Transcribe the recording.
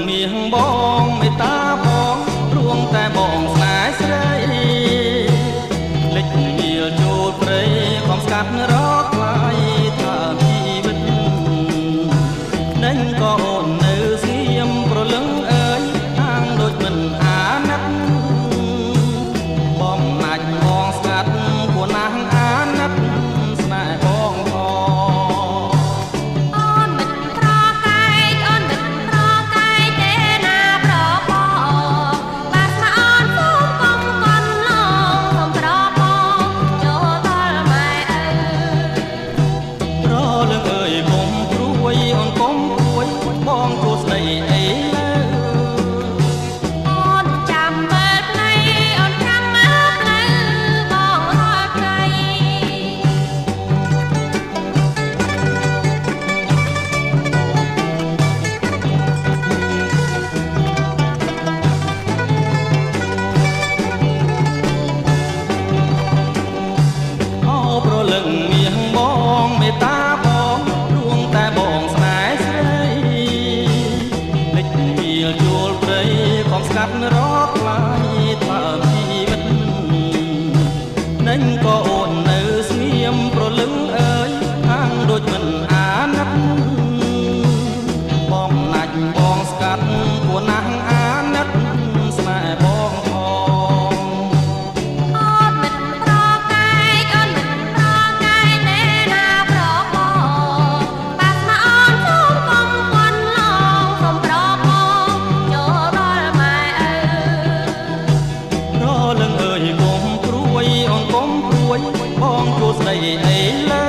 មាសបងមេតាបងរួងតែបងស្នេហ៍ស្រីលេចវាលចូលព្រៃខំស្កាត់រកថ្លៃថាជីវិតនឹងក៏អូននៅស្ងៀមប្រលឹងអើយហាងដូចមិនអាណិតបងណាច់បងស្កាត់គួរណាស់អាណិតស្នេហ៍បងបងគួរស្ដីអីលើអូនចាំមើលផ្លៃអូនចាំមើលផ្លៃបងរាល់ថ្ងៃអូប្រលឹងមាសបងមេតាបងរួងតែបងស្នេហ៍ស្រីជួលព្រៃខំស្កាត់រកថ្លៃថ្លើមជីវិតនឹងក៏អូននៅស្ងៀមប្រលឹងអើយហាងដូចមិនអាណិតបងណាច់បងស្កាត់គួរណាស់អាណិតស្នេហ៍បងផងអូនមិនប្រកែកអូនមិនប្រកែកទេណាប្របងបាក់មកអូនសូមកុំគន់ឡងសូមប្របងរលឹងអើយកុំព្រួយអូនកុំព្រួយបងជួស្ដីអីលើ